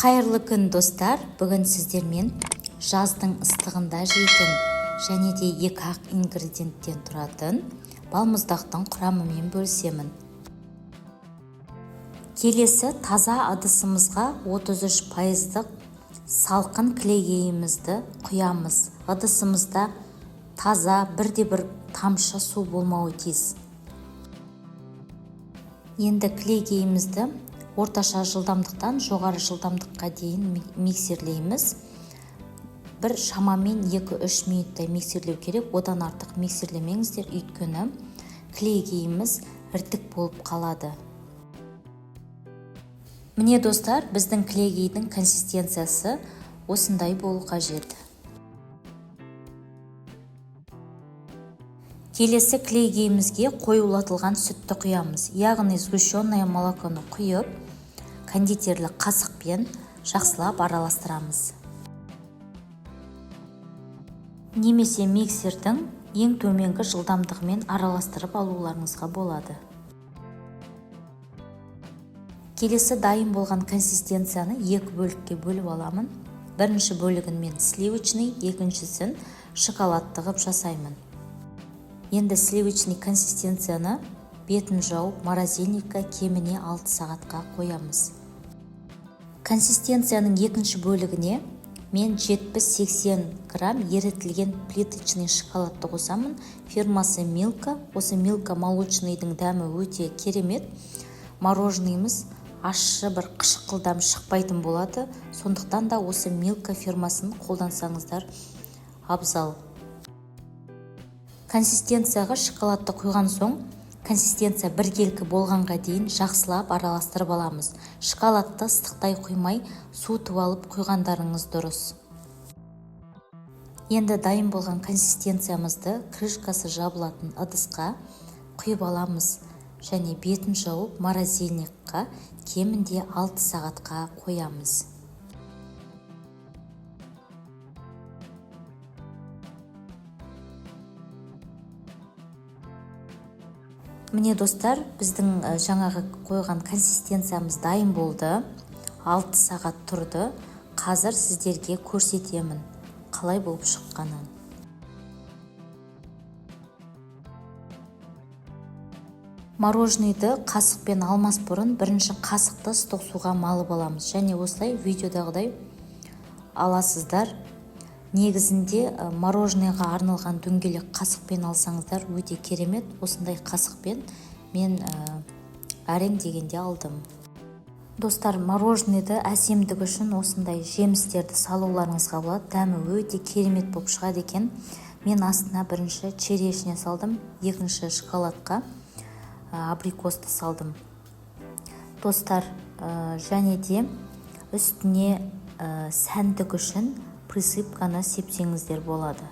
Қайырлы күн достар, бүгін сіздермен жаздың ыстығында жейтін және де екі ақ ингредиенттен тұратын балмұздақтың құрамымен бөлісемін. Келесі таза ыдысымызға 33% салқын кілегейімізді құямыз. Ыдысымызда таза бірде-бір тамшы су болмауы тиіс. Енді кілегейімізді орташа жылдамдықтан жоғары жылдамдыққа дейін миксерлейміз. Бір шамамен 2-3 минуттай миксерлеу керек, одан артық миксерлемеңіздер, өйткені кілегейіміз іртік болып қалады. Міне достар, біздің кілегейдің консистенциясы осындай болу қажет. Келесі кілегейімізге қоюлатылған сүтті құямыз, яғни сгущенное молоконы құйып, кондитерлік қасықпен жақсылап араластырамыз. Немесе миксердің ең төменгі жылдамдығымен араластырып алуларыңызға болады. Келесі дайын болған консистенцияны екі бөлікке бөліп аламын. Бірінші бөлігін мен сливочный, екіншісін шоколадты қып жасаймын. Енді сливочный консистенцияны бетін жауып морозильникқа кеміне 6 сағатқа қоямыз. Консистенцияның екінші бөлігіне мен 70-80 грамм ерітілген плиточный шоколадты қосамын. Фирмасы Milka. Осы Milka молочныйдың дәмі өте керемет. Мороженныйымыз ащы бір қышқылдам шықпайтын болады. Сондықтан да осы Milka фирмасын қолдансаңыздар абзал. Консистенцияға шоколадты құйған соң, консистенция біркелкі болғанға дейін жақсылап араластырып аламыз. Шоколадты ыстықтай құймай, суытып алып құйғандарыңыз дұрыс. Енді дайын болған консистенциямызды крышкасы жабылатын ыдысқа құйып аламыз және бетін жауып морозильникқа кемінде 6 сағатқа қоямыз. Міне достар, біздің жаңағы қойған консистенциямыз дайын болды. 6 сағат тұрды. Қазір сіздерге көрсетемін, қалай болып шыққанын. Мороженныйды қасықпен алмас бұрын бірінші қасықты ыстық суға малып аламыз. Және осылай видеодағыдай аласыздар. Негізінде мороженыйға арналған дөңгелек қасықпен алсаңыздар өте керемет. Осындай қасықпен мен әрең дегенде алдым. Достар, мороженныйды әсемдігі үшін осындай жемістерді салуларыңызға болады. Дәмі өте керемет болып шығады екен. Мен астына бірінші черешня салдым, екінші шоколадқа абрикосты салдым. Достар, және де үстіне сәндік үшін присыпканы сепсеңіздер болады.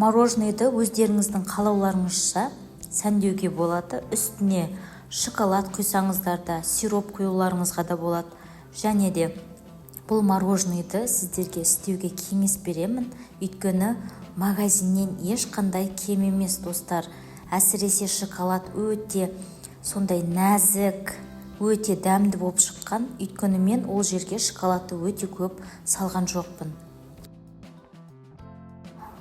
Мороженныйды өздеріңіздің қалауларыңызша сәндеуге болады. Үстіне шоколад құйсаңыздар да, сироп құюларыңызға да болады. Және де бұл мороженныйды сіздерге істеуге кеңес беремін. Өйткені магазиннен ешқандай кем емес достар. Әсіресе шоколад өте сондай нәзік, өте дәмді болып шыққан. Өйткені мен ол жерге шоколадты өте көп салған жоқпын.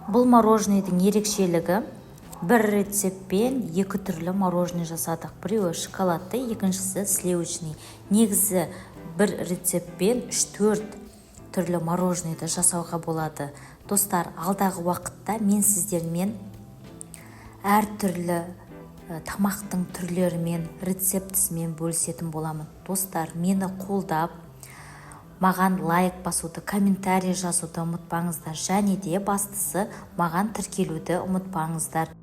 Бұл мороженныйдың ерекшелігі, бір рецептпен екі түрлі мороженый жасадық. Біреуі шоколадты, екіншісі сливочный. Негізі бір рецептпен 3-4 түрлі мороженныйды жасауға болады. Достар, алдағы уақытта мен сіздермен әр түрлі тамақтың түрлерімен, рецептісімен бөлісетін боламын. Достар, мені қолдап, маған лайк басуды, комментарий жазуды ұмытпаңыздар. Және де бастысы маған тіркелуді ұмытпаңыздар.